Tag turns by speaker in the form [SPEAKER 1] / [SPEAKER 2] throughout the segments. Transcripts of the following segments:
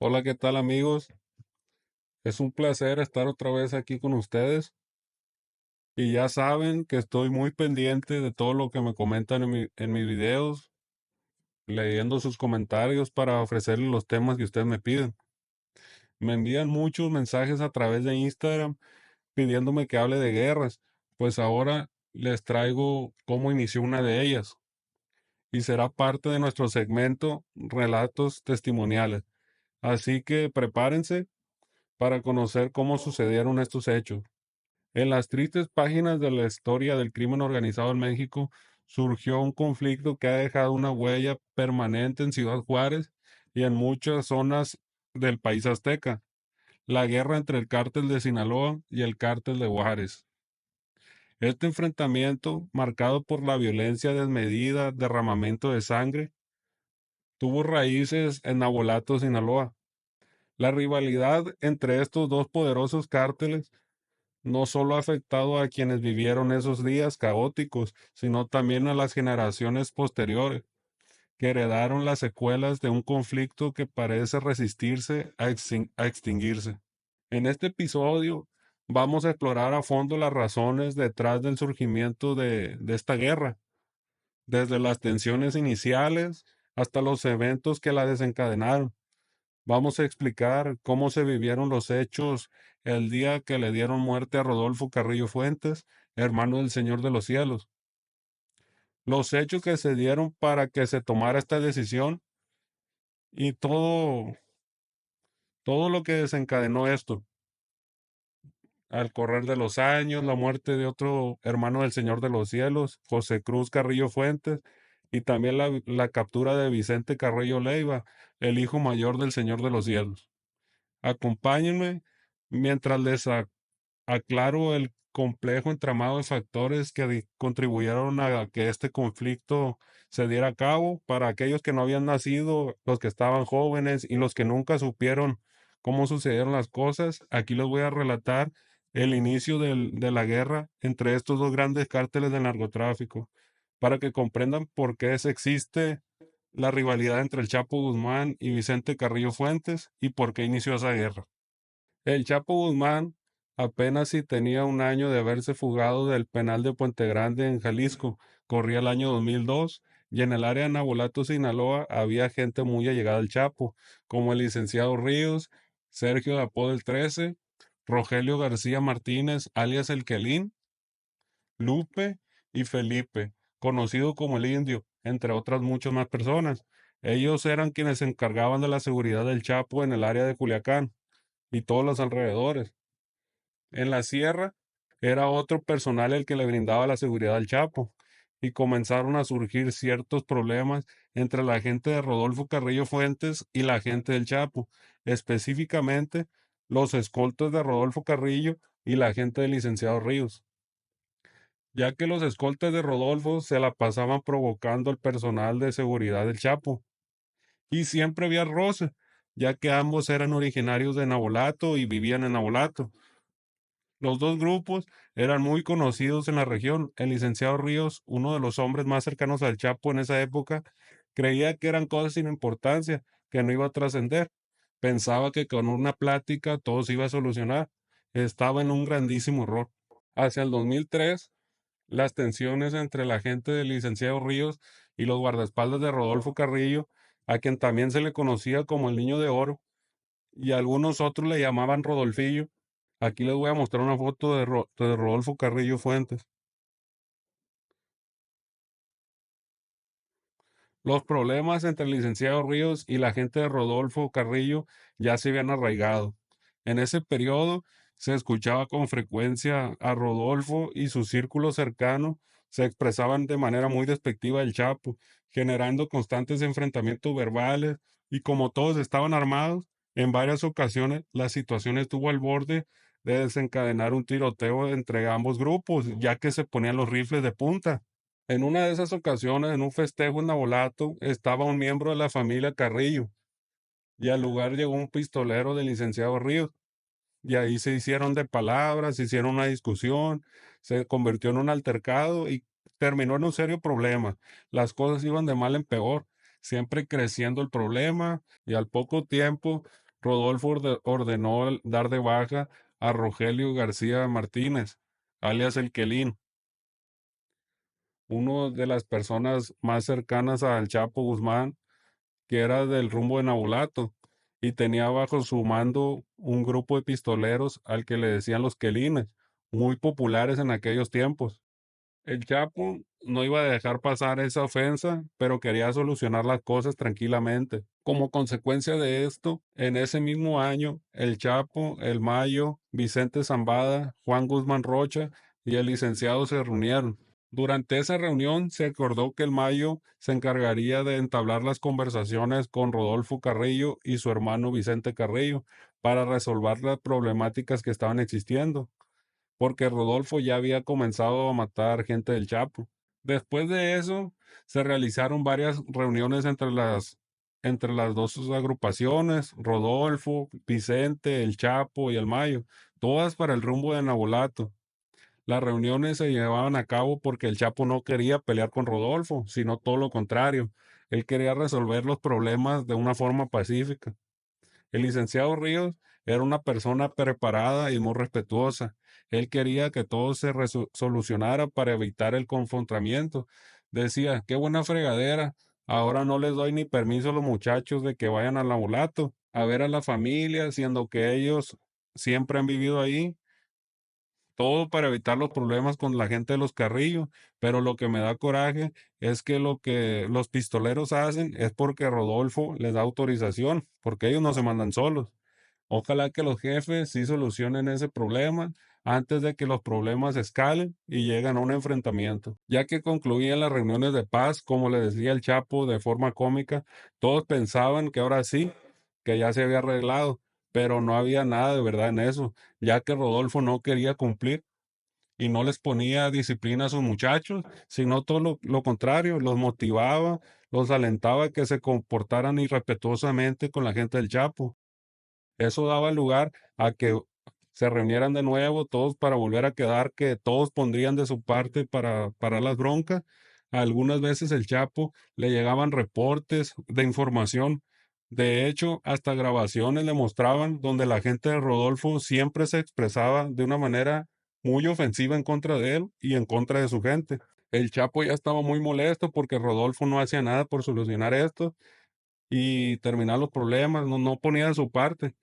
[SPEAKER 1] Hola, ¿qué tal amigos? Es un placer estar otra vez aquí con ustedes y ya saben que estoy muy pendiente de todo lo que me comentan en mis videos, leyendo sus comentarios para ofrecerles los temas que ustedes me piden. Me envían muchos mensajes a través de Instagram pidiéndome que hable de guerras, pues ahora les traigo cómo inició una de ellas y será parte de nuestro segmento Relatos Testimoniales. Así que prepárense para conocer cómo sucedieron estos hechos. En las tristes páginas de la historia del crimen organizado en México surgió un conflicto que ha dejado una huella permanente en Ciudad Juárez y en muchas zonas del país azteca, la guerra entre el cártel de Sinaloa y el cártel de Juárez. Este enfrentamiento, marcado por la violencia desmedida, derramamiento de sangre, tuvo raíces en Nabolato, Sinaloa. La rivalidad entre estos dos poderosos cárteles no solo ha afectado a quienes vivieron esos días caóticos, sino también a las generaciones posteriores, que heredaron las secuelas de un conflicto que parece resistirse a extinguirse. En este episodio vamos a explorar a fondo las razones detrás del surgimiento de esta guerra, desde las tensiones iniciales hasta los eventos que la desencadenaron. Vamos a explicar cómo se vivieron los hechos el día que le dieron muerte a Rodolfo Carrillo Fuentes, hermano del Señor de los Cielos. Los hechos que se dieron para que se tomara esta decisión y todo lo que desencadenó esto. Al correr de los años, la muerte de otro hermano del Señor de los Cielos, José Cruz Carrillo Fuentes, y también la captura de Vicente Carrillo Leiva, el hijo mayor del Señor de los Cielos. Acompáñenme mientras aclaro el complejo entramado de factores que contribuyeron a que este conflicto se diera a cabo. Para aquellos que no habían nacido, los que estaban jóvenes y los que nunca supieron cómo sucedieron las cosas, aquí les voy a relatar el inicio de la guerra entre estos dos grandes cárteles del narcotráfico, para que comprendan por qué existe la rivalidad entre el Chapo Guzmán y Vicente Carrillo Fuentes y por qué inició esa guerra. El Chapo Guzmán apenas si tenía un año de haberse fugado del penal de Puente Grande en Jalisco. Corría el año 2002 y en el área de Nabolato, Sinaloa, había gente muy allegada al Chapo, como el licenciado Ríos, Sergio de Apodo el 13, Rogelio García Martínez, alias El Quelín, Lupe y Felipe, conocido como el Indio, entre otras muchas más personas. Ellos eran quienes se encargaban de la seguridad del Chapo en el área de Culiacán y todos los alrededores. En la sierra era otro personal el que le brindaba la seguridad al Chapo, y comenzaron a surgir ciertos problemas entre la gente de Rodolfo Carrillo Fuentes y la gente del Chapo, específicamente los escoltas de Rodolfo Carrillo y la gente del licenciado Ríos, ya que los escoltas de Rodolfo se la pasaban provocando al personal de seguridad del Chapo, y siempre había roce, ya que ambos eran originarios de Nabolato y vivían en Nabolato. Los dos grupos eran muy conocidos en la región. El licenciado Ríos, uno de los hombres más cercanos al Chapo en esa época, creía que eran cosas sin importancia, que no iba a trascender. Pensaba que con una plática todo se iba a solucionar. Estaba en un grandísimo error. Hacia el 2003, las tensiones entre la gente del licenciado Ríos y los guardaespaldas de Rodolfo Carrillo, a quien también se le conocía como el Niño de Oro, y algunos otros le llamaban Rodolfillo. Aquí les voy a mostrar una foto de Rodolfo Carrillo Fuentes. Los problemas entre el licenciado Ríos y la gente de Rodolfo Carrillo ya se habían arraigado. En ese periodo se escuchaba con frecuencia a Rodolfo y su círculo cercano se expresaban de manera muy despectiva del Chapo, generando constantes enfrentamientos verbales, y como todos estaban armados, en varias ocasiones la situación estuvo al borde de desencadenar un tiroteo entre ambos grupos, ya que se ponían los rifles de punta. En una de esas ocasiones, en un festejo en Nabolato, estaba un miembro de la familia Carrillo, y al lugar llegó un pistolero del licenciado Ríos, y ahí se hicieron de palabras, se hicieron una discusión, se convirtió en un altercado y terminó en un serio problema. Las cosas iban de mal en peor, siempre creciendo el problema, y al poco tiempo Rodolfo ordenó dar de baja a Rogelio García Martínez, alias el Quelín, uno de las personas más cercanas al Chapo Guzmán, que era del rumbo de Nabolato, y tenía bajo su mando un grupo de pistoleros al que le decían los Quelines, muy populares en aquellos tiempos. El Chapo no iba a dejar pasar esa ofensa, pero quería solucionar las cosas tranquilamente. Como consecuencia de esto, en ese mismo año, el Chapo, el Mayo, Vicente Zambada, Juan Guzmán Rocha y el licenciado se reunieron. Durante esa reunión se acordó que el Mayo se encargaría de entablar las conversaciones con Rodolfo Carrillo y su hermano Vicente Carrillo para resolver las problemáticas que estaban existiendo, porque Rodolfo ya había comenzado a matar gente del Chapo. Después de eso, se realizaron varias reuniones entre las dos agrupaciones, Rodolfo, Vicente, el Chapo y el Mayo, todas para el rumbo de Nabolato. Las reuniones se llevaban a cabo porque el Chapo no quería pelear con Rodolfo, sino todo lo contrario. Él quería resolver los problemas de una forma pacífica. El licenciado Ríos era una persona preparada y muy respetuosa. Él quería que todo se solucionara para evitar el confrontamiento. Decía, qué buena fregadera. Ahora no les doy ni permiso a los muchachos de que vayan al ambulato a ver a la familia, siendo que ellos siempre han vivido ahí. Todo para evitar los problemas con la gente de los Carrillos, pero lo que me da coraje es que lo que los pistoleros hacen es porque Rodolfo les da autorización, porque ellos no se mandan solos. Ojalá que los jefes sí solucionen ese problema antes de que los problemas escalen y lleguen a un enfrentamiento. Ya que concluían las reuniones de paz, como le decía el Chapo de forma cómica, todos pensaban que ahora sí, que ya se había arreglado, pero no había nada de verdad en eso, ya que Rodolfo no quería cumplir y no les ponía disciplina a sus muchachos, sino todo lo contrario, los motivaba, los alentaba a que se comportaran irrespetuosamente con la gente del Chapo. Eso daba lugar a que se reunieran de nuevo todos para volver a quedar, que todos pondrían de su parte para parar las broncas. Algunas veces el Chapo le llegaban reportes de información. De hecho, hasta grabaciones le mostraban donde la gente de Rodolfo siempre se expresaba de una manera muy ofensiva en contra de él y en contra de su gente. El Chapo ya estaba muy molesto porque Rodolfo no hacía nada por solucionar esto y terminar los problemas, no ponía de su parte.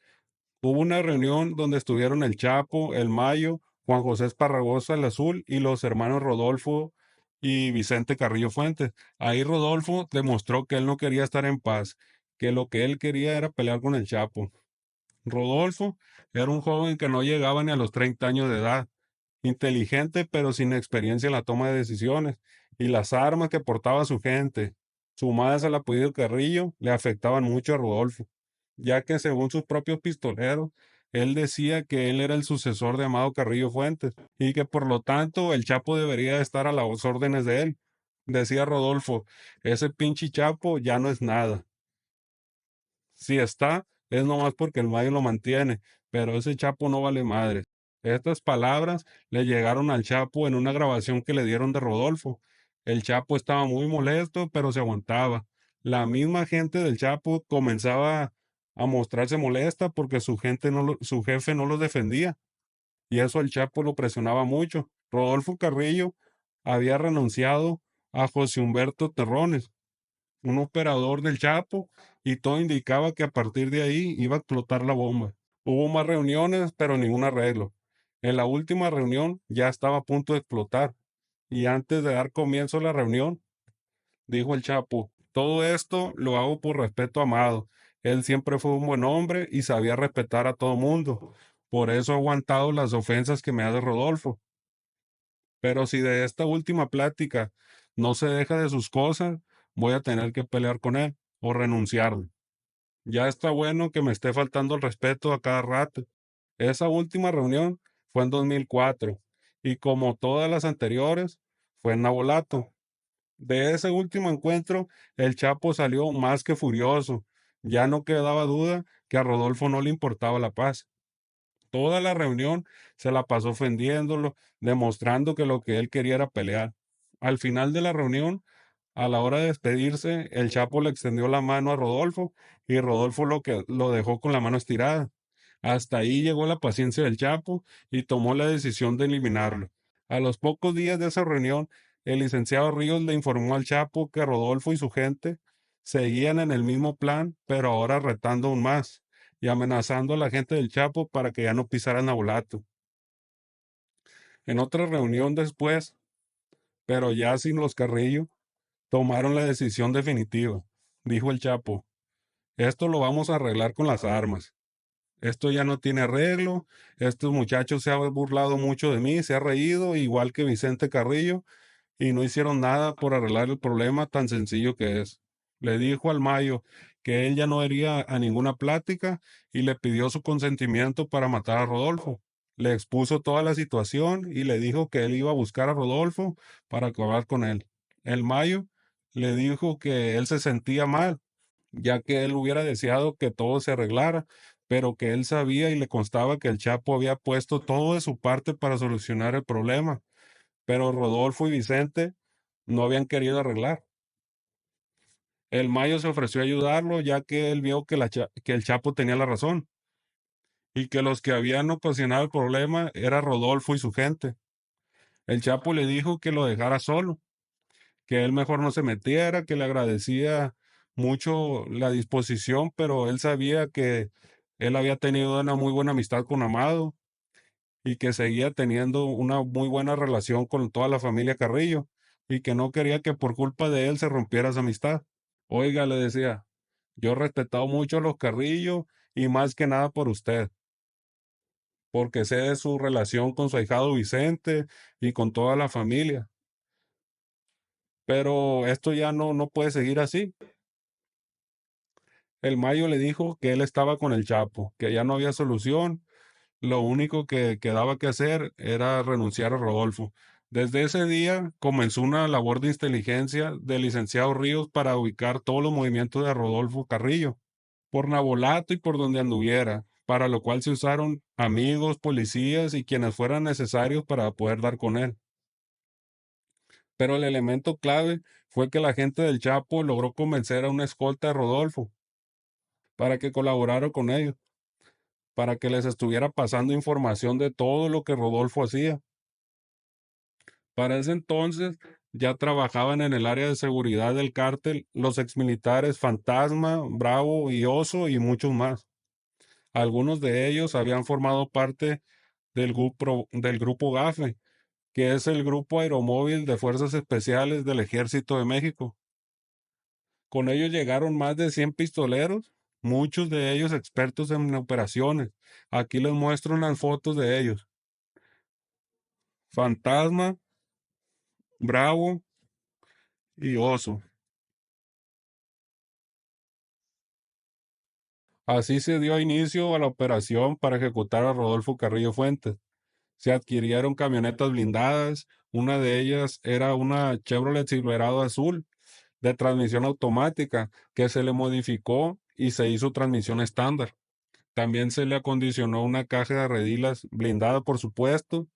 [SPEAKER 1] Hubo una reunión donde estuvieron el Chapo, el Mayo, Juan José Esparragosa, el Azul y los hermanos Rodolfo y Vicente Carrillo Fuentes. Ahí Rodolfo demostró que él no quería estar en paz, que lo que él quería era pelear con el Chapo. Rodolfo era un joven que no llegaba ni a los 30 años de edad, inteligente pero sin experiencia en la toma de decisiones, y las armas que portaba su gente, sumadas al apellido Carrillo, le afectaban mucho a Rodolfo, ya que según sus propios pistoleros, él decía que él era el sucesor de Amado Carrillo Fuentes y que por lo tanto el Chapo debería estar a las órdenes de él. Decía Rodolfo, ese pinche Chapo ya no es nada. Si está, es nomás porque el Mayo lo mantiene, pero ese Chapo no vale madre. Estas palabras le llegaron al Chapo en una grabación que le dieron de Rodolfo. El Chapo estaba muy molesto, pero se aguantaba. La misma gente del Chapo comenzaba a mostrarse molesta porque su gente su jefe no los defendía, y eso el Chapo lo presionaba mucho. Rodolfo Carrillo había renunciado a José Humberto Terrones, un operador del Chapo, y todo indicaba que a partir de ahí iba a explotar la bomba. Hubo más reuniones, pero ningún arreglo. En la última reunión ya estaba a punto de explotar, y antes de dar comienzo a la reunión, dijo el Chapo, todo esto lo hago por respeto a Amado. Él siempre fue un buen hombre y sabía respetar a todo mundo. Por eso he aguantado las ofensas que me hace Rodolfo. Pero si de esta última plática no se deja de sus cosas, voy a tener que pelear con él o renunciarle. Ya está bueno que me esté faltando el respeto a cada rato. Esa última reunión fue en 2004 y como todas las anteriores, fue en Nabolato. De ese último encuentro, el Chapo salió más que furioso. Ya no quedaba duda que a Rodolfo no le importaba la paz. Toda la reunión se la pasó ofendiéndolo, demostrando que lo que él quería era pelear. Al final de la reunión, A la hora de despedirse, el Chapo le extendió la mano a Rodolfo y Rodolfo lo dejó con la mano estirada. Hasta ahí llegó la paciencia del Chapo y tomó la decisión de eliminarlo. A los pocos días de esa reunión, el licenciado Ríos le informó al Chapo que Rodolfo y su gente seguían en el mismo plan, pero ahora retando aún más y amenazando a la gente del Chapo para que ya no pisaran a Volato. En otra reunión después, pero ya sin los Carrillo, tomaron la decisión definitiva. Dijo el Chapo, esto lo vamos a arreglar con las armas. Esto ya no tiene arreglo. Estos muchachos se han burlado mucho de mí, se ha reído, igual que Vicente Carrillo, y no hicieron nada por arreglar el problema tan sencillo que es. Le dijo al Mayo que él ya no iría a ninguna plática y le pidió su consentimiento para matar a Rodolfo. Le expuso toda la situación y le dijo que él iba a buscar a Rodolfo para acabar con él. El Mayo le dijo que él se sentía mal, ya que él hubiera deseado que todo se arreglara, pero que él sabía y le constaba que el Chapo había puesto todo de su parte para solucionar el problema, pero Rodolfo y Vicente no habían querido arreglar. El Mayo se ofreció a ayudarlo, ya que él vio que, que el Chapo tenía la razón y que los que habían ocasionado el problema era Rodolfo y su gente. El Chapo le dijo que lo dejara solo, que él mejor no se metiera, que le agradecía mucho la disposición, pero él sabía que él había tenido una muy buena amistad con Amado y que seguía teniendo una muy buena relación con toda la familia Carrillo y que no quería que por culpa de él se rompiera esa amistad. Oiga, le decía, yo he respetado mucho a los Carrillo y más que nada por usted, porque sé de su relación con su ahijado Vicente y con toda la familia. Pero esto ya no puede seguir así. El Mayo le dijo que él estaba con el Chapo, que ya no había solución. Lo único que quedaba que hacer era renunciar a Rodolfo. Desde ese día comenzó una labor de inteligencia del licenciado Ríos para ubicar todos los movimientos de Rodolfo Carrillo, por Nabolato y por donde anduviera, para lo cual se usaron amigos, policías y quienes fueran necesarios para poder dar con él. Pero el elemento clave fue que la gente del Chapo logró convencer a una escolta de Rodolfo para que colaborara con ellos, para que les estuviera pasando información de todo lo que Rodolfo hacía. Para ese entonces ya trabajaban en el área de seguridad del cártel los exmilitares Fantasma, Bravo y Oso y muchos más. Algunos de ellos habían formado parte del grupo GAFE, que es el Grupo Aeromóvil de Fuerzas Especiales del Ejército de México. Con ellos llegaron más de 100 pistoleros, muchos de ellos expertos en operaciones. Aquí les muestro unas fotos de ellos. Fantasma, Bravo y Oso. Así se dio inicio a la operación para ejecutar a Rodolfo Carrillo Fuentes. Se adquirieron camionetas blindadas, una de ellas era una Chevrolet Silverado azul de transmisión automática que se le modificó y se hizo transmisión estándar. También se le acondicionó una caja de redilas blindada, por supuesto.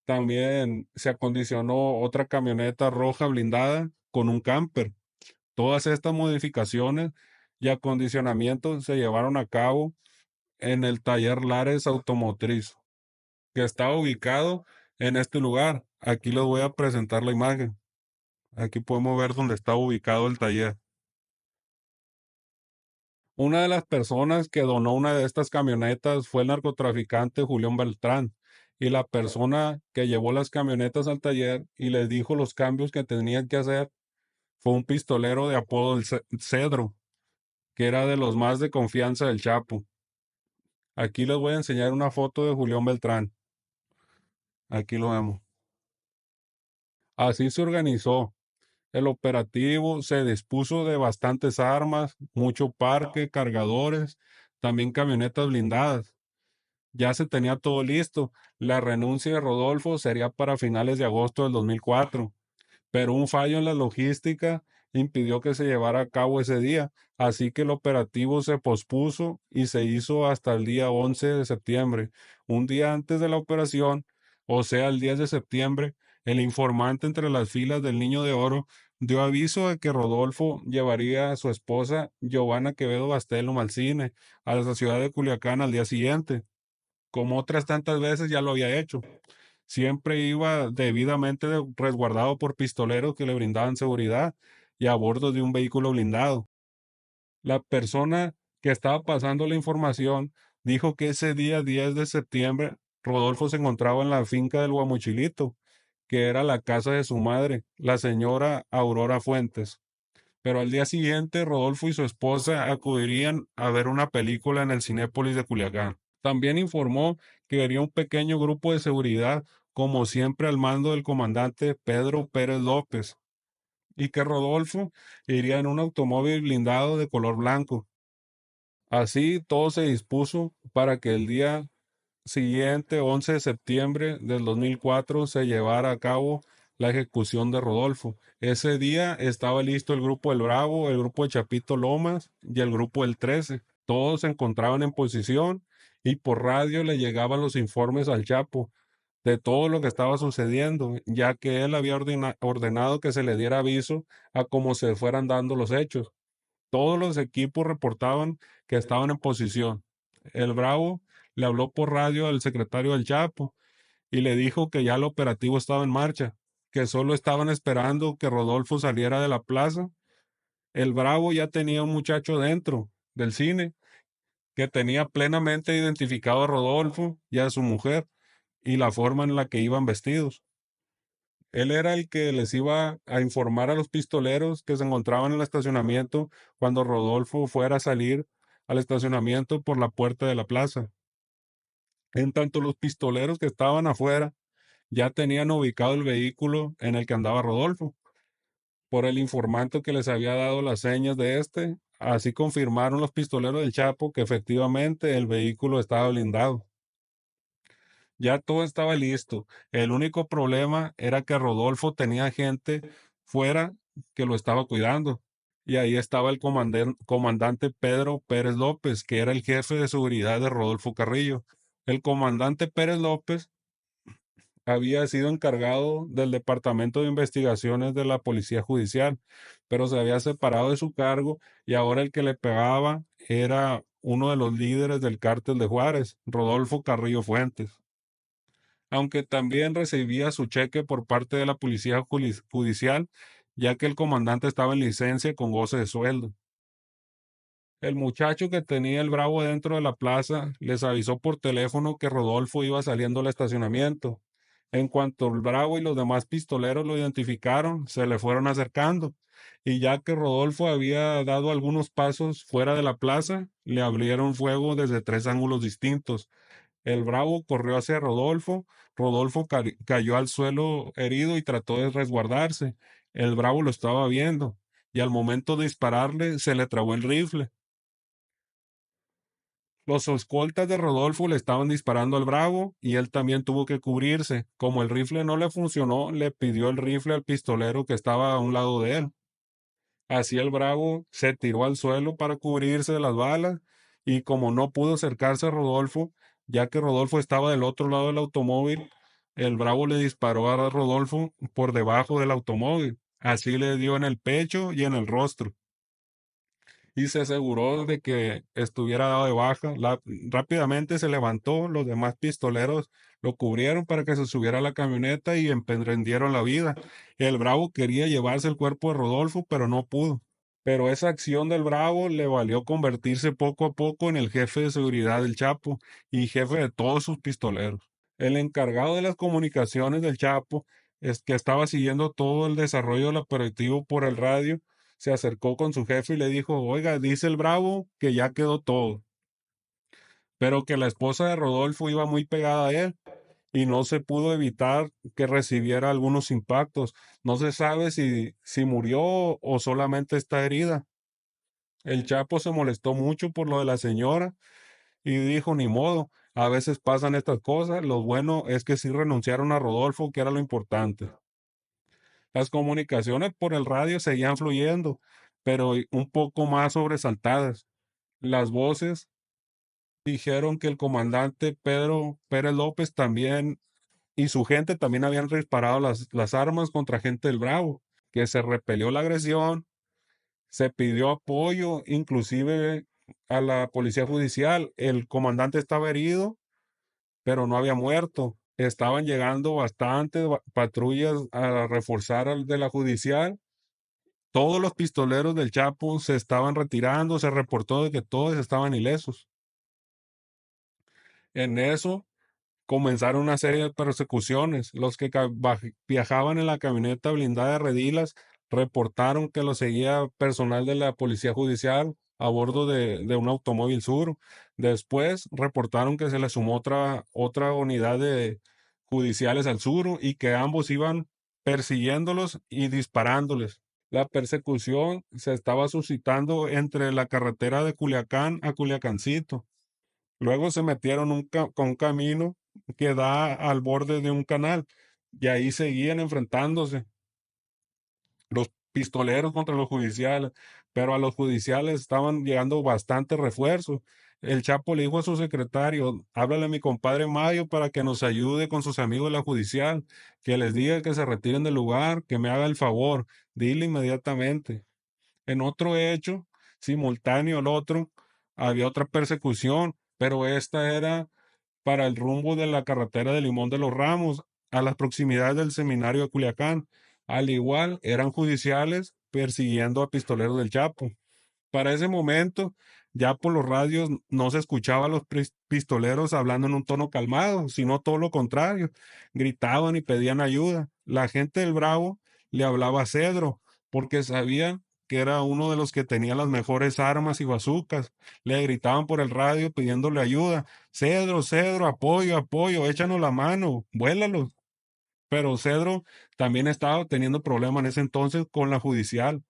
[SPEAKER 1] También se acondicionó otra camioneta roja blindada con un camper. Todas estas modificaciones y acondicionamientos se llevaron a cabo en el taller Lares Automotriz, que está ubicado en este lugar. Aquí les voy a presentar la imagen. Aquí podemos ver dónde está ubicado el taller. Una de las personas que donó una de estas camionetas fue el narcotraficante Julián Beltrán. Y la persona que llevó las camionetas al taller y les dijo los cambios que tenían que hacer fue un pistolero de apodo el Cedro, que era de los más de confianza del Chapo. Aquí les voy a enseñar una foto de Julián Beltrán. Aquí lo vemos. Así se organizó. El operativo se dispuso de bastantes armas, mucho parque, cargadores, también camionetas blindadas. Ya se tenía todo listo. La renuncia de Rodolfo sería para finales de agosto del 2004, pero un fallo en la logística impidió que se llevara a cabo ese día, así que el operativo se pospuso y se hizo hasta el día 11 de septiembre. Un día antes de la operación, o sea, el 10 de septiembre, el informante entre las filas del Niño de Oro dio aviso de que Rodolfo llevaría a su esposa Giovanna Quevedo Bastelum al cine, a la ciudad de Culiacán al día siguiente, como otras tantas veces ya lo había hecho. Siempre iba debidamente resguardado por pistoleros que le brindaban seguridad y a bordo de un vehículo blindado. La persona que estaba pasando la información dijo que ese día 10 de septiembre Rodolfo se encontraba en la finca del Guamuchilito, que era la casa de su madre, la señora Aurora Fuentes. Pero al día siguiente Rodolfo y su esposa acudirían a ver una película en el Cinépolis de Culiacán. También informó que haría un pequeño grupo de seguridad, como siempre al mando del comandante Pedro Pérez López, y que Rodolfo iría en un automóvil blindado de color blanco. Así todo se dispuso para que el día siguiente, 11 de septiembre del 2004, se llevara a cabo la ejecución de Rodolfo. Ese día estaba listo el grupo El Bravo, el grupo de Chapito Lomas y el grupo El 13. Todos se encontraban en posición y por radio le llegaban los informes al Chapo de todo lo que estaba sucediendo, ya que él había ordenado que se le diera aviso a cómo se fueran dando los hechos. Todos los equipos reportaban que estaban en posición. El Bravo le habló por radio al secretario del Chapo y le dijo que ya el operativo estaba en marcha, que solo estaban esperando que Rodolfo saliera de la plaza. El Bravo ya tenía un muchacho dentro del cine que tenía plenamente identificado a Rodolfo y a su mujer y la forma en la que iban vestidos. Él era el que les iba a informar a los pistoleros que se encontraban en el estacionamiento cuando Rodolfo fuera a salir al estacionamiento por la puerta de la plaza. En tanto, los pistoleros que estaban afuera ya tenían ubicado el vehículo en el que andaba Rodolfo. Por el informante que les había dado las señas de este, así confirmaron los pistoleros del Chapo que efectivamente el vehículo estaba blindado. Ya todo estaba listo. El único problema era que Rodolfo tenía gente fuera que lo estaba cuidando. Y ahí estaba el comandante Pedro Pérez López, que era el jefe de seguridad de Rodolfo Carrillo. El comandante Pérez López había sido encargado del Departamento de Investigaciones de la Policía Judicial, pero se había separado de su cargo y ahora el que le pegaba era uno de los líderes del cártel de Juárez, Rodolfo Carrillo Fuentes, aunque también recibía su cheque por parte de la policía judicial, ya que el comandante estaba en licencia con goce de sueldo. El muchacho que tenía el Bravo dentro de la plaza les avisó por teléfono que Rodolfo iba saliendo al estacionamiento. En cuanto el Bravo y los demás pistoleros lo identificaron, se le fueron acercando, y ya que Rodolfo había dado algunos pasos fuera de la plaza, le abrieron fuego desde tres ángulos distintos. El Bravo corrió hacia Rodolfo. Rodolfo cayó al suelo herido y trató de resguardarse. El Bravo lo estaba viendo y al momento de dispararle se le trabó el rifle. Los escoltas de Rodolfo le estaban disparando al Bravo y él también tuvo que cubrirse. Como el rifle no le funcionó, le pidió el rifle al pistolero que estaba a un lado de él. Así el Bravo se tiró al suelo para cubrirse de las balas y como no pudo acercarse a Rodolfo, ya que Rodolfo estaba del otro lado del automóvil, el Bravo le disparó a Rodolfo por debajo del automóvil. Así le dio en el pecho y en el rostro y se aseguró de que estuviera dado de baja. Rápidamente se levantó, los demás pistoleros lo cubrieron para que se subiera a la camioneta y emprendieron la vida. El Bravo quería llevarse el cuerpo de Rodolfo, pero no pudo. Pero esa acción del Bravo le valió convertirse poco a poco en el jefe de seguridad del Chapo y jefe de todos sus pistoleros. El encargado de las comunicaciones del Chapo, es que estaba siguiendo todo el desarrollo del operativo por el radio, se acercó con su jefe y le dijo, oiga, dice el Bravo que ya quedó todo, pero que la esposa de Rodolfo iba muy pegada a él y no se pudo evitar que recibiera algunos impactos. No se sabe si murió o solamente está herida. El Chapo se molestó mucho por lo de la señora y dijo, ni modo, a veces pasan estas cosas, lo bueno es que sí renunciaron a Rodolfo, que era lo importante. Las comunicaciones por el radio seguían fluyendo, pero un poco más sobresaltadas. Las voces dijeron que el comandante Pedro Pérez López también y su gente también habían disparado las armas contra gente del Bravo, que se repelió la agresión, se pidió apoyo, inclusive a la policía judicial. El comandante estaba herido, pero no había muerto. Estaban llegando bastantes patrullas a reforzar al de la judicial. Todos los pistoleros del Chapo se estaban retirando, se reportó de que todos estaban ilesos. En eso comenzaron una serie de persecuciones. Los que viajaban en la camioneta blindada de Redilas reportaron que lo seguía personal de la policía judicial a bordo de un automóvil sur. Después reportaron que se le sumó otra unidad de judiciales al sur y que ambos iban persiguiéndolos y disparándoles. La persecución se estaba suscitando entre la carretera de Culiacán a Culiacancito. Luego se metieron con un camino que da al borde de un canal y ahí seguían enfrentándose los pistoleros contra los judiciales, pero a los judiciales estaban llegando bastantes refuerzos. El Chapo le dijo a su secretario: háblale a mi compadre Mayo para que nos ayude con sus amigos de la judicial, que les diga que se retiren del lugar, que me haga el favor, dile inmediatamente. En otro hecho, simultáneo al otro, había otra persecución, pero esta era para el rumbo de la carretera de Limón de los Ramos, a las proximidades del seminario de Culiacán. Al igual, eran judiciales persiguiendo a pistoleros del Chapo. Para ese momento, ya por los radios no se escuchaba a los pistoleros hablando en un tono calmado, sino todo lo contrario. Gritaban y pedían ayuda. La gente del Bravo le hablaba a Cedro porque sabían que era uno de los que tenía las mejores armas y bazucas. Le gritaban por el radio pidiéndole ayuda. Cedro, Cedro, apoyo, apoyo, échanos la mano, vuélalo. Pero Cedro también estaba teniendo problemas en ese entonces con la judicial,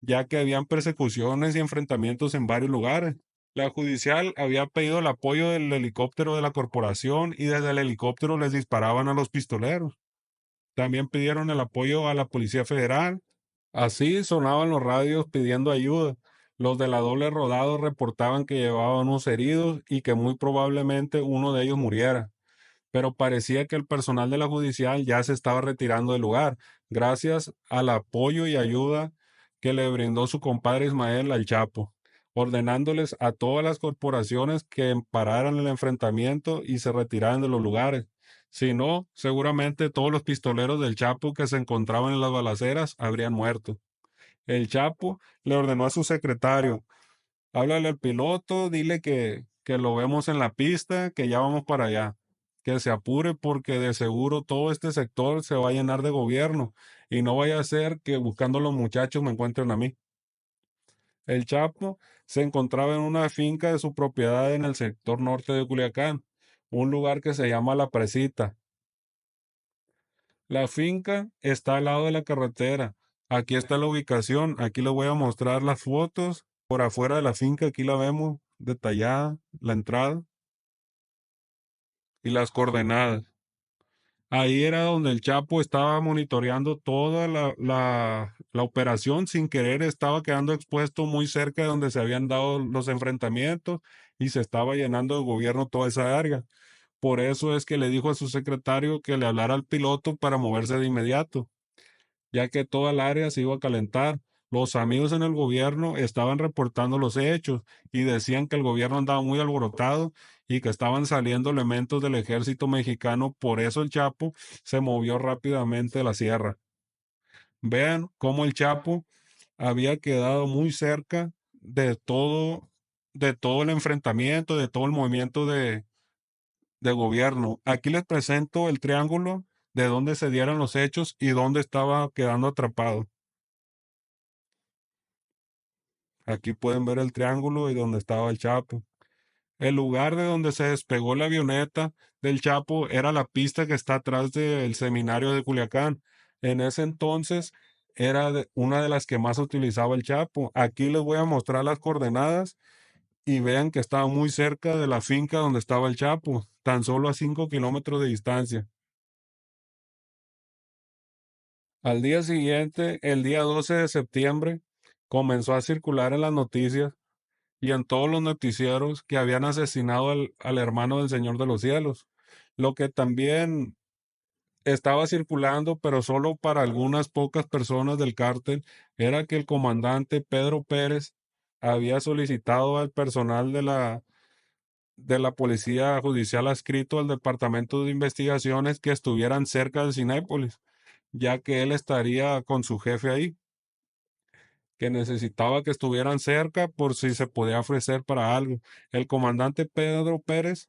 [SPEAKER 1] ya que habían persecuciones y enfrentamientos en varios lugares. La judicial había pedido el apoyo del helicóptero de la corporación y desde el helicóptero les disparaban a los pistoleros. También pidieron el apoyo a la Policía Federal. Así sonaban los radios pidiendo ayuda. Los de la doble rodado reportaban que llevaban unos heridos y que muy probablemente uno de ellos muriera, pero parecía que el personal de la judicial ya se estaba retirando del lugar, gracias al apoyo y ayuda que le brindó su compadre Ismael al Chapo, ordenándoles a todas las corporaciones que pararan el enfrentamiento y se retiraran de los lugares. Si no, seguramente todos los pistoleros del Chapo que se encontraban en las balaceras habrían muerto. El Chapo le ordenó a su secretario: háblale al piloto, dile que lo vemos en la pista, que ya vamos para allá. Que se apure porque de seguro todo este sector se va a llenar de gobierno y no vaya a ser que buscando a los muchachos me encuentren a mí. El Chapo se encontraba en una finca de su propiedad en el sector norte de Culiacán, un lugar que se llama La Presita. La finca está al lado de la carretera. Aquí está la ubicación. Aquí les voy a mostrar las fotos. Por afuera de la finca, aquí la vemos detallada, la entrada y las coordenadas. Ahí era donde el Chapo estaba monitoreando toda la operación. Sin querer estaba quedando expuesto muy cerca de donde se habían dado los enfrentamientos y se estaba llenando de gobierno toda esa área. Por eso es que le dijo a su secretario que le hablara al piloto para moverse de inmediato, ya que toda el área se iba a calentar. Los amigos en el gobierno estaban reportando los hechos y decían que el gobierno andaba muy alborotado y que estaban saliendo elementos del ejército mexicano. Por eso el Chapo se movió rápidamente a la sierra. Vean cómo el Chapo había quedado muy cerca de todo el enfrentamiento, de todo el movimiento de gobierno. Aquí les presento el triángulo de dónde se dieron los hechos y dónde estaba quedando atrapado. Aquí pueden ver el triángulo y donde estaba el Chapo. El lugar de donde se despegó la avioneta del Chapo era la pista que está atrás del seminario de Culiacán. En ese entonces era una de las que más utilizaba el Chapo. Aquí les voy a mostrar las coordenadas y vean que estaba muy cerca de la finca donde estaba el Chapo, tan solo a 5 kilómetros de distancia. Al día siguiente, el día 12 de septiembre, comenzó a circular en las noticias y en todos los noticieros que habían asesinado al hermano del Señor de los Cielos. Lo que también estaba circulando, pero solo para algunas pocas personas del cártel, era que el comandante Pedro Pérez había solicitado al personal de la Policía Judicial adscrito al Departamento de Investigaciones que estuvieran cerca de Cinépolis, ya que él estaría con su jefe ahí, que necesitaba que estuvieran cerca por si se podía ofrecer para algo. El comandante Pedro Pérez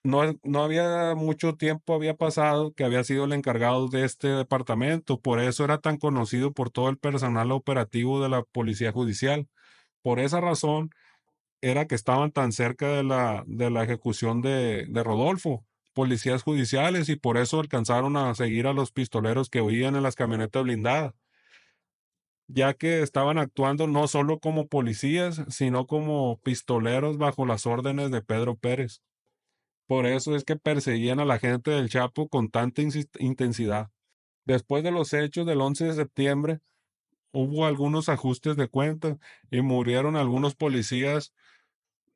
[SPEAKER 1] no había mucho tiempo había pasado que había sido el encargado de este departamento, por eso era tan conocido por todo el personal operativo de la Policía Judicial. Por esa razón era que estaban tan cerca de la ejecución de Rodolfo, policías judiciales, y por eso alcanzaron a seguir a los pistoleros que huían en las camionetas blindadas, ya que estaban actuando no solo como policías, sino como pistoleros bajo las órdenes de Pedro Pérez. Por eso es que perseguían a la gente del Chapo con tanta intensidad. Después de los hechos del 11 de septiembre, hubo algunos ajustes de cuentas y murieron algunos policías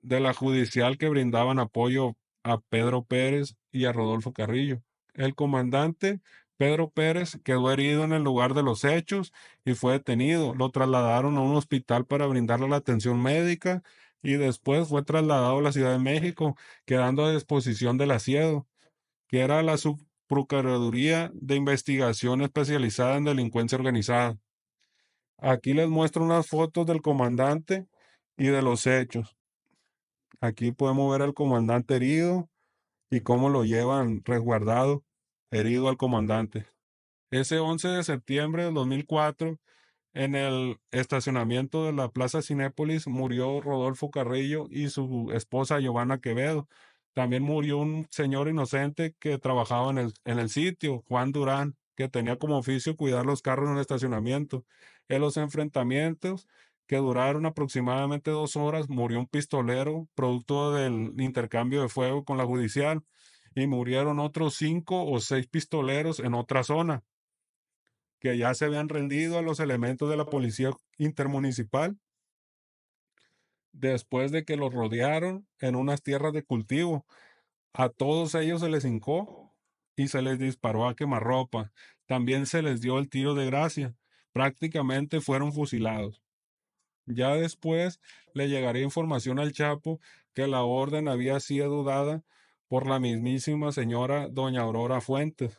[SPEAKER 1] de la judicial que brindaban apoyo a Pedro Pérez y a Rodolfo Carrillo. El comandante Pedro Pérez quedó herido en el lugar de los hechos y fue detenido. Lo trasladaron a un hospital para brindarle la atención médica y después fue trasladado a la Ciudad de México, quedando a disposición del ASIEDO, que era la Subprocuraduría de Investigación Especializada en Delincuencia Organizada. Aquí les muestro unas fotos del comandante y de los hechos. Aquí podemos ver al comandante herido y cómo lo llevan resguardado, herido al comandante. Ese 11 de septiembre del 2004, en el estacionamiento de la Plaza Cinépolis, murió Rodolfo Carrillo y su esposa Giovanna Quevedo. También murió un señor inocente que trabajaba en el sitio, Juan Durán, que tenía como oficio cuidar los carros en el estacionamiento. En los enfrentamientos, que duraron aproximadamente 2 horas, murió un pistolero, producto del intercambio de fuego con la judicial, y murieron otros 5 o 6 pistoleros en otra zona que ya se habían rendido a los elementos de la policía intermunicipal después de que los rodearon en unas tierras de cultivo. A todos ellos se les hincó y se les disparó a quemarropa. También se les dio el tiro de gracia. Prácticamente fueron fusilados. Ya después le llegaría información al Chapo que la orden había sido dada por la mismísima señora doña Aurora Fuentes,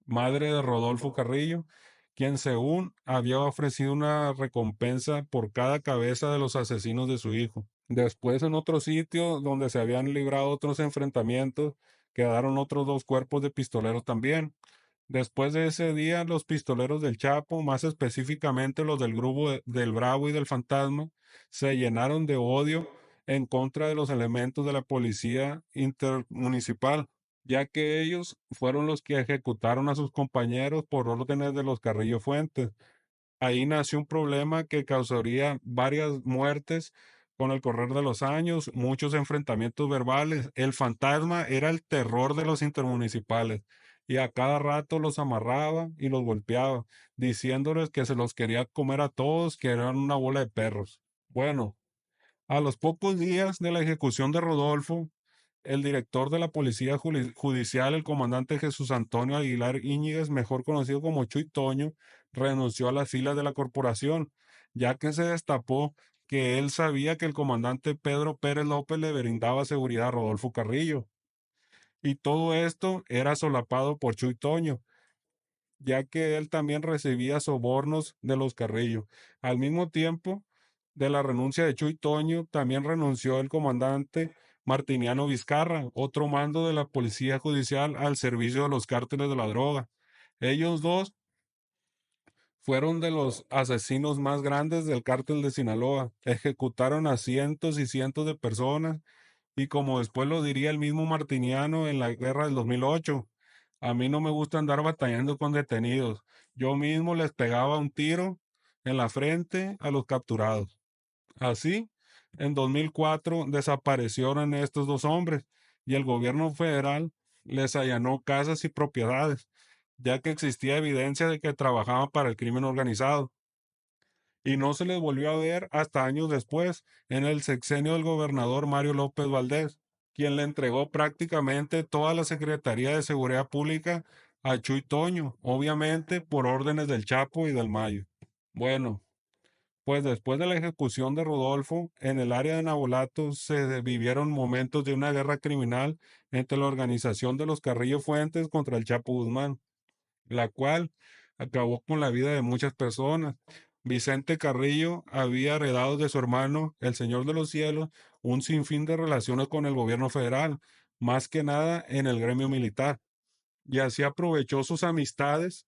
[SPEAKER 1] madre de Rodolfo Carrillo, quien según había ofrecido una recompensa por cada cabeza de los asesinos de su hijo. Después, en otro sitio donde se habían librado otros enfrentamientos, quedaron otros 2 cuerpos de pistoleros también. Después de ese día, los pistoleros del Chapo, más específicamente los del grupo del Bravo y del Fantasma, se llenaron de odio en contra de los elementos de la policía intermunicipal, ya que ellos fueron los que ejecutaron a sus compañeros por órdenes de los Carrillo Fuentes. Ahí nació un problema que causaría varias muertes con el correr de los años, muchos enfrentamientos verbales. El fantasma era el terror de los intermunicipales y a cada rato los amarraba y los golpeaba, diciéndoles que se los quería comer a todos, que eran una bola de perros. Bueno, a los pocos días de la ejecución de Rodolfo, el director de la Policía Judicial, el comandante Jesús Antonio Aguilar Íñiguez, mejor conocido como Chuy Toño, renunció a las filas de la corporación, ya que se destapó que él sabía que el comandante Pedro Pérez López le brindaba seguridad a Rodolfo Carrillo. Y todo esto era solapado por Chuy Toño, ya que él también recibía sobornos de los Carrillo. Al mismo tiempo de la renuncia de Chuy Toño, también renunció el comandante Martiniano Vizcarra, otro mando de la Policía Judicial al servicio de los cárteles de la droga. Ellos dos fueron de los asesinos más grandes del cártel de Sinaloa. Ejecutaron a cientos y cientos de personas y como después lo diría el mismo Martiniano en la guerra del 2008, a mí no me gusta andar batallando con detenidos. Yo mismo les pegaba un tiro en la frente a los capturados. Así, en 2004 desaparecieron estos 2 hombres y el gobierno federal les allanó casas y propiedades, ya que existía evidencia de que trabajaban para el crimen organizado. Y no se les volvió a ver hasta años después, en el sexenio del gobernador Mario López Valdés, quien le entregó prácticamente toda la Secretaría de Seguridad Pública a Chuy Toño, obviamente por órdenes del Chapo y del Mayo. Bueno, pues después de la ejecución de Rodolfo, en el área de Navolato vivieron momentos de una guerra criminal entre la organización de los Carrillo Fuentes contra el Chapo Guzmán, la cual acabó con la vida de muchas personas. Vicente Carrillo había heredado de su hermano, el Señor de los Cielos, un sinfín de relaciones con el gobierno federal, más que nada en el gremio militar, y así aprovechó sus amistades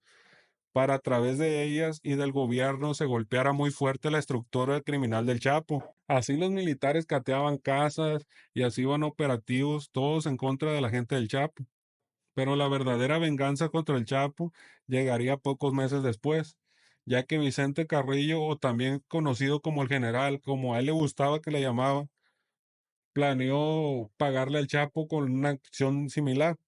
[SPEAKER 1] para a través de ellas y del gobierno se golpeara muy fuerte la estructura criminal del Chapo. Así los militares cateaban casas y así iban operativos, todos en contra de la gente del Chapo. Pero la verdadera venganza contra el Chapo llegaría pocos meses después, ya que Vicente Carrillo, o también conocido como el general, como a él le gustaba que le llamaba, planeó pagarle al Chapo con una acción similar.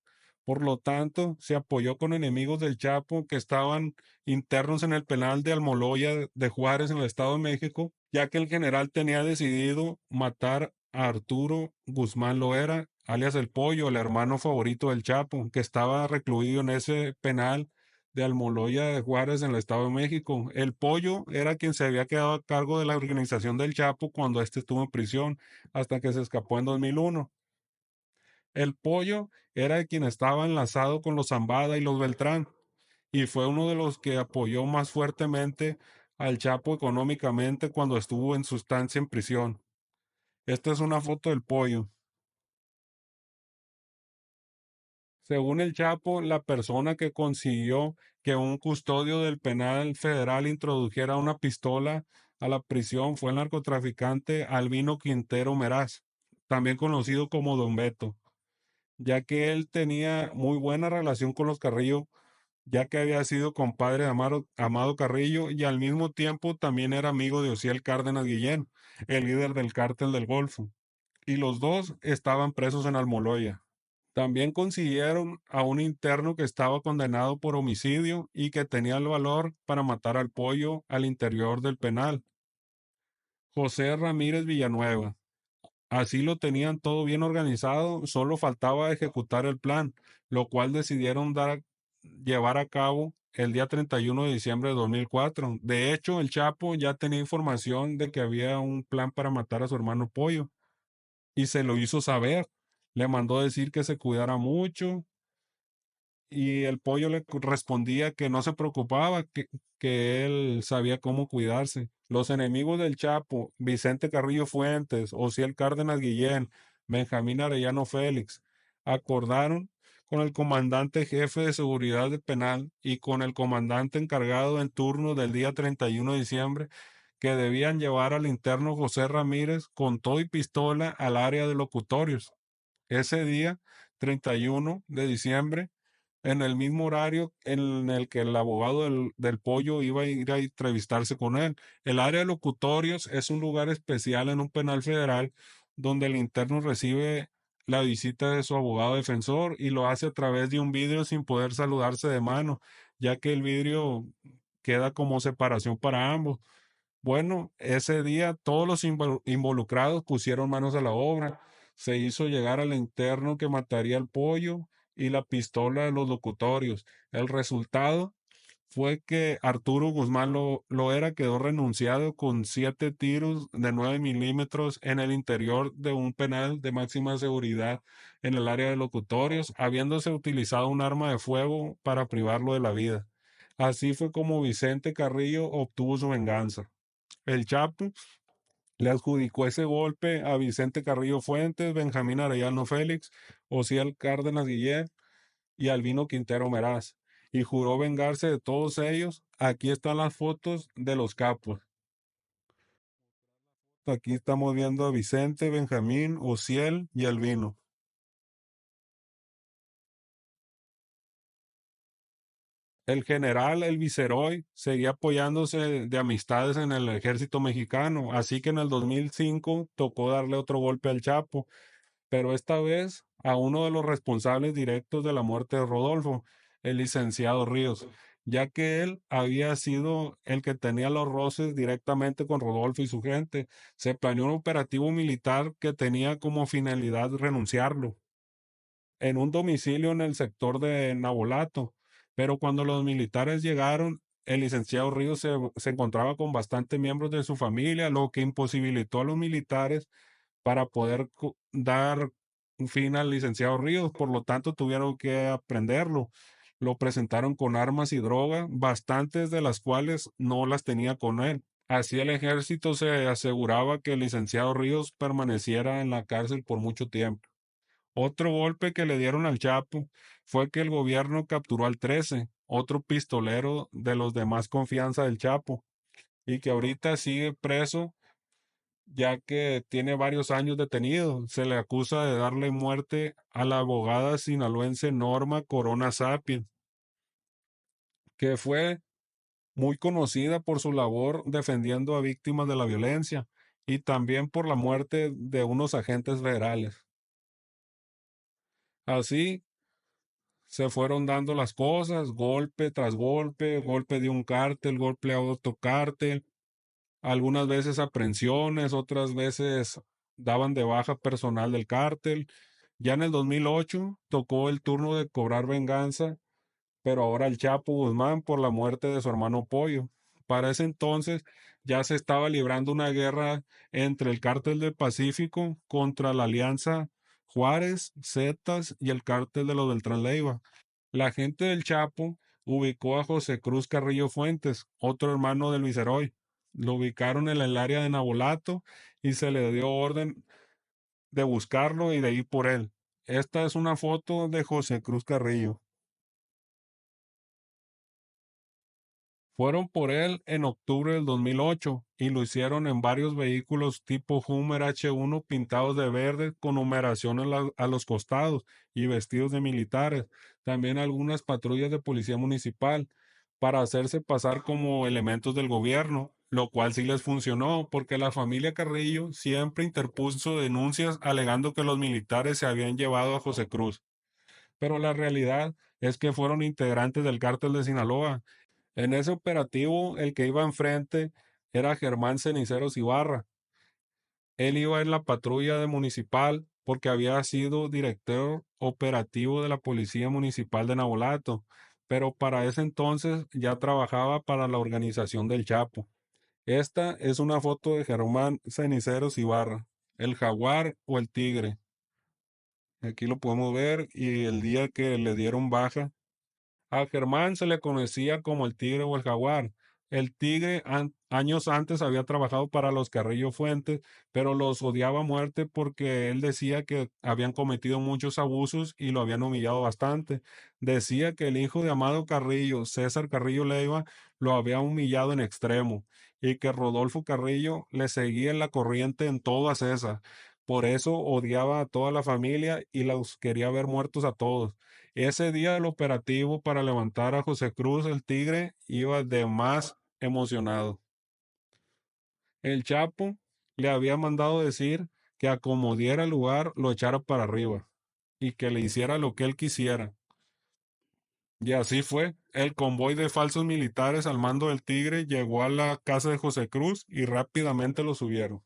[SPEAKER 1] Por lo tanto, se apoyó con enemigos del Chapo que estaban internos en el penal de Almoloya de Juárez en el Estado de México, ya que el general tenía decidido matar a Arturo Guzmán Loera, alias El Pollo, el hermano favorito del Chapo, que estaba recluido en ese penal de Almoloya de Juárez en el Estado de México. El Pollo era quien se había quedado a cargo de la organización del Chapo cuando éste estuvo en prisión, hasta que se escapó en 2001. El Pollo era quien estaba enlazado con los Zambada y los Beltrán, y fue uno de los que apoyó más fuertemente al Chapo económicamente cuando estuvo en su estancia en prisión. Esta es una foto del Pollo. Según el Chapo, la persona que consiguió que un custodio del penal federal introdujera una pistola a la prisión fue el narcotraficante Albino Quintero Meraz, también conocido como Don Beto, ya que él tenía muy buena relación con los Carrillo, ya que había sido compadre de Amado Carrillo y al mismo tiempo también era amigo de Osiel Cárdenas Guillén, el líder del cártel del Golfo, y los dos estaban presos en Almoloya. También consiguieron a un interno que estaba condenado por homicidio y que tenía el valor para matar al pollo al interior del penal, José Ramírez Villanueva. Así lo tenían todo bien organizado, solo faltaba ejecutar el plan, lo cual decidieron llevar a cabo el día 31 de diciembre de 2004. De hecho, el Chapo ya tenía información de que había un plan para matar a su hermano Pollo y se lo hizo saber. Le mandó decir que se cuidara mucho y el pollo respondía que no se preocupaba, que él sabía cómo cuidarse. Los enemigos del Chapo, Vicente Carrillo Fuentes, Osiel Cárdenas Guillén, Benjamín Arellano Félix, acordaron con el comandante jefe de seguridad del penal y con el comandante encargado en turno del día 31 de diciembre que debían llevar al interno José Ramírez con todo y pistola al área de locutorios. Ese día, 31 de diciembre, en el mismo horario en el que el abogado del pollo iba a ir a entrevistarse con él. El área de locutorios es un lugar especial en un penal federal donde el interno recibe la visita de su abogado defensor y lo hace a través de un vidrio sin poder saludarse de mano, ya que el vidrio queda como separación para ambos. Bueno, ese día todos los involucrados pusieron manos a la obra. Se hizo llegar al interno que mataría al pollo y la pistola de los locutorios. El resultado fue que Arturo Guzmán Loera quedó renunciado con 7 tiros de 9 milímetros en el interior de un penal de máxima seguridad en el área de locutorios, habiéndose utilizado un arma de fuego para privarlo de la vida. Así fue como Vicente Carrillo obtuvo su venganza. El Chapo le adjudicó ese golpe a Vicente Carrillo Fuentes, Benjamín Arellano Félix, Osiel Cárdenas Guillén y Albino Quintero Meraz, y juró vengarse de todos ellos. Aquí están las fotos de los capos. Aquí estamos viendo a Vicente, Benjamín, Osiel y Albino. El general, el viceroy, seguía apoyándose de amistades en el ejército mexicano, así que en el 2005 tocó darle otro golpe al Chapo, pero esta vez a uno de los responsables directos de la muerte de Rodolfo, el licenciado Ríos, ya que él había sido el que tenía los roces directamente con Rodolfo y su gente. Se planeó un operativo militar que tenía como finalidad renunciarlo en un domicilio en el sector de Nabolato. Pero cuando los militares llegaron, el licenciado Ríos se encontraba con bastantes miembros de su familia, lo que imposibilitó a los militares para poder dar un fin al licenciado Ríos. Por lo tanto, tuvieron que aprenderlo. Lo presentaron con armas y droga, bastantes de las cuales no las tenía con él. Así el ejército se aseguraba que el licenciado Ríos permaneciera en la cárcel por mucho tiempo. Otro golpe que le dieron al Chapo fue que el gobierno capturó al 13, otro pistolero de los de más confianza del Chapo, y que ahorita sigue preso ya que tiene varios años detenido. Se le acusa de darle muerte a la abogada sinaloense Norma Corona Sapiens, que fue muy conocida por su labor defendiendo a víctimas de la violencia y también por la muerte de unos agentes federales. Así se fueron dando las cosas, golpe tras golpe, golpe de un cártel, golpe a otro cártel, algunas veces aprehensiones, otras veces daban de baja personal del cártel. Ya en el 2008 tocó el turno de cobrar venganza, pero ahora el Chapo Guzmán por la muerte de su hermano Pollo. Para ese entonces ya se estaba librando una guerra entre el cártel del Pacífico contra la Alianza Juárez, Zetas y el cártel de los Beltrán Leiva. La gente del Chapo ubicó a José Cruz Carrillo Fuentes, otro hermano de Luis Heroy. Lo ubicaron en el área de Nabolato y se le dio orden de buscarlo y de ir por él. Esta es una foto de José Cruz Carrillo. Fueron por él en octubre del 2008 y lo hicieron en varios vehículos tipo Hummer H1 pintados de verde con numeración a los costados y vestidos de militares. También algunas patrullas de policía municipal para hacerse pasar como elementos del gobierno, lo cual sí les funcionó porque la familia Carrillo siempre interpuso denuncias alegando que los militares se habían llevado a José Cruz. Pero la realidad es que fueron integrantes del cártel de Sinaloa. En ese operativo, el que iba enfrente era Germán Ceniceros Ibarra. Él iba en la patrulla de municipal porque había sido director operativo de la Policía Municipal de Navolato, pero para ese entonces ya trabajaba para la organización del Chapo. Esta es una foto de Germán Ceniceros Ibarra, el jaguar o el tigre. Aquí lo podemos ver y el día que le dieron baja. A Germán se le conocía como el Tigre o el Jaguar. El Tigre años antes había trabajado para los Carrillo Fuentes, pero los odiaba a muerte porque él decía que habían cometido muchos abusos y lo habían humillado bastante. Decía que el hijo de Amado Carrillo, César Carrillo Leiva, lo había humillado en extremo y que Rodolfo Carrillo le seguía en la corriente en todas esas. Por eso odiaba a toda la familia y los quería ver muertos a todos. Ese día del operativo para levantar a José Cruz, el Tigre, iba de más emocionado. El Chapo le había mandado decir que a como diera lugar lo echara para arriba y que le hiciera lo que él quisiera. Y así fue. El convoy de falsos militares al mando del Tigre llegó a la casa de José Cruz y rápidamente lo subieron.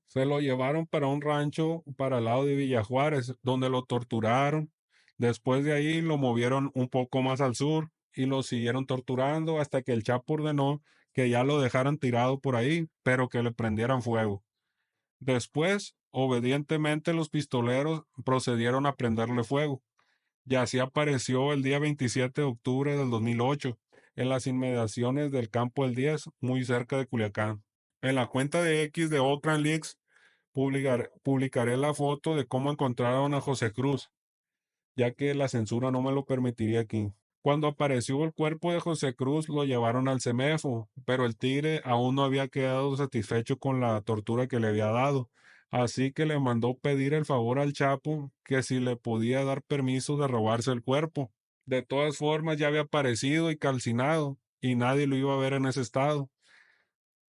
[SPEAKER 1] Se lo llevaron para un rancho para el lado de Villa Juárez, donde lo torturaron. Después de ahí lo movieron un poco más al sur y lo siguieron torturando hasta que el Chapo ordenó que ya lo dejaran tirado por ahí, pero que le prendieran fuego. Después, obedientemente, los pistoleros procedieron a prenderle fuego. Y así apareció el día 27 de octubre del 2008 en las inmediaciones del Campo del 10, muy cerca de Culiacán. En la cuenta de X de Oakland Leaks publicaré la foto de cómo encontraron a José Cruz, ya que la censura no me lo permitiría aquí. Cuando apareció el cuerpo de José Cruz, lo llevaron al CEMEFO, pero el tigre aún no había quedado satisfecho con la tortura que le había dado. Así que le mandó pedir el favor al Chapo que si le podía dar permiso de robarse el cuerpo. De todas formas, ya había aparecido y calcinado, y nadie lo iba a ver en ese estado.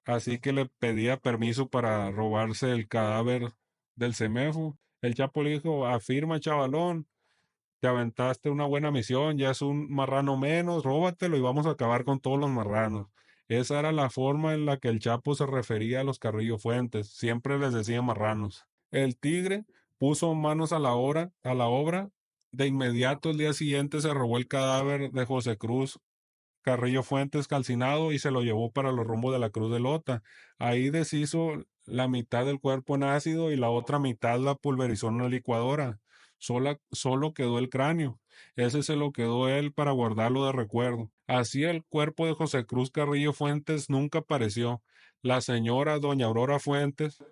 [SPEAKER 1] Así que le pedía permiso para robarse el cadáver del CEMEFO. El Chapo le dijo, afirma, chavalón, te aventaste una buena misión, ya es un marrano menos, róbatelo y vamos a acabar con todos los marranos. Esa era la forma en la que el Chapo se refería a los Carrillo Fuentes, siempre les decía marranos. El Tigre puso manos a la obra De inmediato, el día siguiente, se robó el cadáver de José Cruz Carrillo Fuentes calcinado y se lo llevó para los rumbos de la Cruz de Lota. Ahí deshizo la mitad del cuerpo en ácido y la otra mitad la pulverizó en una licuadora. Solo quedó el cráneo. Ese se lo quedó él para guardarlo de recuerdo. Así el cuerpo de José Cruz Carrillo Fuentes nunca apareció. La señora doña Aurora Fuentes,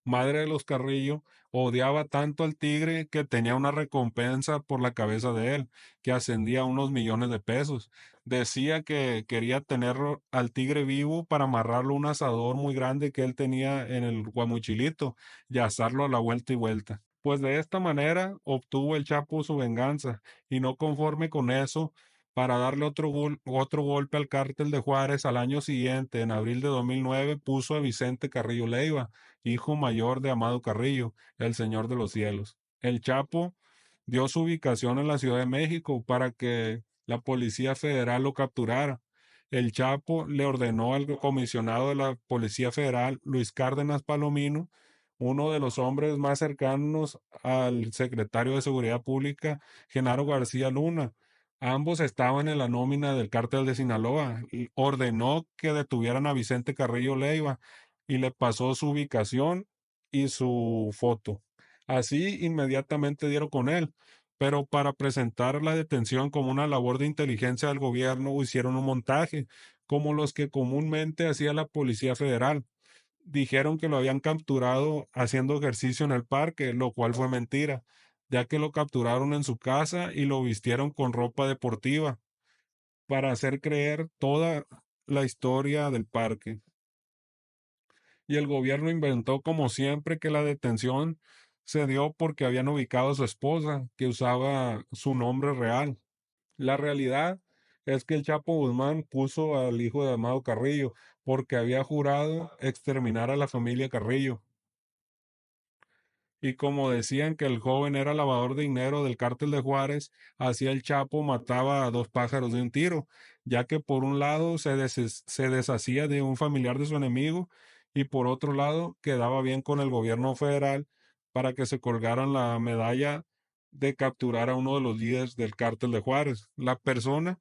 [SPEAKER 1] madre de los Carrillo, odiaba tanto al tigre que tenía una recompensa por la cabeza de él, que ascendía a unos millones de pesos. Decía que quería tenerlo al tigre vivo para amarrarlo a un asador muy grande que él tenía en el Guamuchilito y asarlo a la vuelta y vuelta. Pues de esta manera obtuvo el Chapo su venganza, y no conforme con eso, para darle otro golpe al cártel de Juárez al año siguiente, en abril de 2009, puso a Vicente Carrillo Leiva, hijo mayor de Amado Carrillo, el Señor de los Cielos. El Chapo dio su ubicación en la Ciudad de México para que la Policía Federal lo capturara. El Chapo le ordenó al comisionado de la Policía Federal, Luis Cárdenas Palomino, uno de los hombres más cercanos al secretario de Seguridad Pública, Genaro García Luna. Ambos estaban en la nómina del cártel de Sinaloa, y ordenó que detuvieran a Vicente Carrillo Leiva y le pasó su ubicación y su foto. Así inmediatamente dieron con él, pero para presentar la detención como una labor de inteligencia del gobierno hicieron un montaje, como los que comúnmente hacía la Policía Federal. Dijeron que lo habían capturado haciendo ejercicio en el parque, lo cual fue mentira, ya que lo capturaron en su casa y lo vistieron con ropa deportiva para hacer creer toda la historia del parque. Y el gobierno inventó como siempre que la detención se dio porque habían ubicado a su esposa, que usaba su nombre real. La realidad es que el Chapo Guzmán puso al hijo de Amado Carrillo porque había jurado exterminar a la familia Carrillo. Y como decían que el joven era lavador de dinero del cártel de Juárez, así el Chapo mataba a dos pájaros de un tiro, ya que por un lado se deshacía de un familiar de su enemigo y por otro lado quedaba bien con el gobierno federal para que se colgaran la medalla de capturar a uno de los líderes del cártel de Juárez. La persona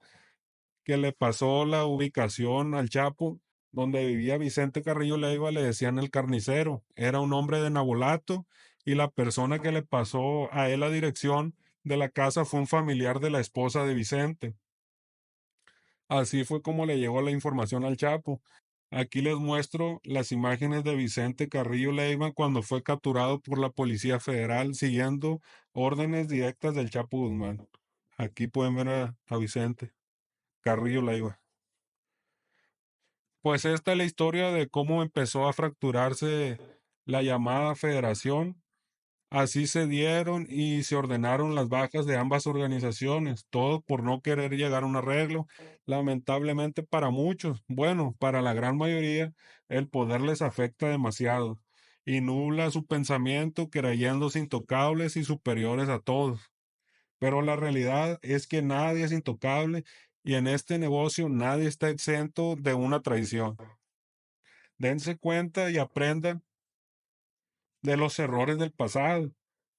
[SPEAKER 1] que le pasó la ubicación al Chapo, donde vivía Vicente Carrillo Leiva, le decían el carnicero. Era un hombre de Nabolato y la persona que le pasó a él la dirección de la casa fue un familiar de la esposa de Vicente. Así fue como le llegó la información al Chapo. Aquí les muestro las imágenes de Vicente Carrillo Leiva cuando fue capturado por la Policía Federal siguiendo órdenes directas del Chapo Guzmán. Aquí pueden ver a Vicente Carrillo Leiva. Pues esta es la historia de cómo empezó a fracturarse la llamada federación. Así se dieron y se ordenaron las bajas de ambas organizaciones, todo por no querer llegar a un arreglo. Lamentablemente para muchos, bueno, para la gran mayoría, el poder les afecta demasiado y nubla su pensamiento creyéndose intocables y superiores a todos. Pero la realidad es que nadie es intocable y en este negocio nadie está exento de una traición. Dense cuenta y aprendan de los errores del pasado.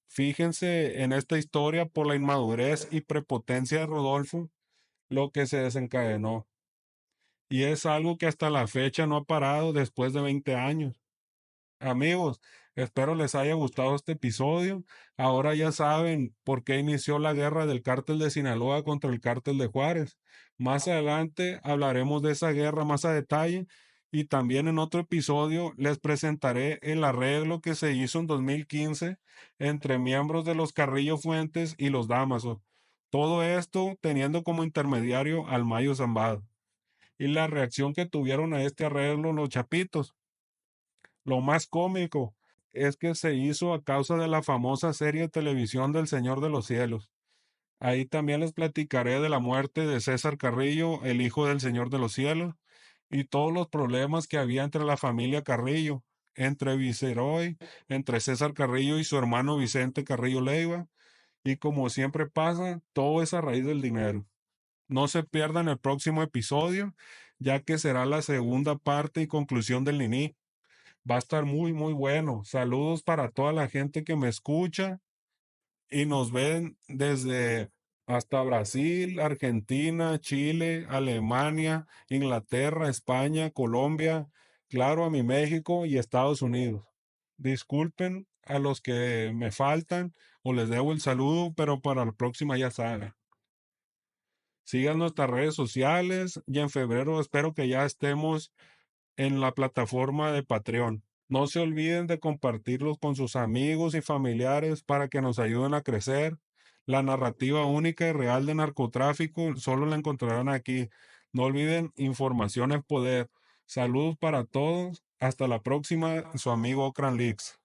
[SPEAKER 1] Fíjense en esta historia por la inmadurez y prepotencia de Rodolfo, lo que se desencadenó. Y es algo que hasta la fecha no ha parado después de 20 años. Amigos, espero les haya gustado este episodio. Ahora ya saben por qué inició la guerra del cártel de Sinaloa contra el cártel de Juárez. Más adelante hablaremos de esa guerra más a detalle y también en otro episodio les presentaré el arreglo que se hizo en 2015 entre miembros de los Carrillo Fuentes y los Damaso. Todo esto teniendo como intermediario al Mayo Zambada. Y la reacción que tuvieron a este arreglo los chapitos. Lo más cómico es que se hizo a causa de la famosa serie de televisión del Señor de los Cielos. Ahí también les platicaré de la muerte de César Carrillo, el hijo del Señor de los Cielos, y todos los problemas que había entre la familia Carrillo, entre Viceroy, entre César Carrillo y su hermano Vicente Carrillo Leiva, y como siempre pasa, todo es a raíz del dinero. No se pierdan el próximo episodio, ya que será la segunda parte y conclusión del Nini. Va a estar muy, muy bueno. Saludos para toda la gente que me escucha y nos ven desde hasta Brasil, Argentina, Chile, Alemania, Inglaterra, España, Colombia, claro, a mi México y Estados Unidos. Disculpen a los que me faltan o les debo el saludo, pero para la próxima ya saben. Sigan nuestras redes sociales y en febrero espero que ya estemos en la plataforma de Patreon. No se olviden de compartirlos con sus amigos y familiares para que nos ayuden a crecer. La narrativa única y real de narcotráfico solo la encontrarán aquí. No olviden, información es poder. Saludos para todos. Hasta la próxima, su amigo Ocran Leaks.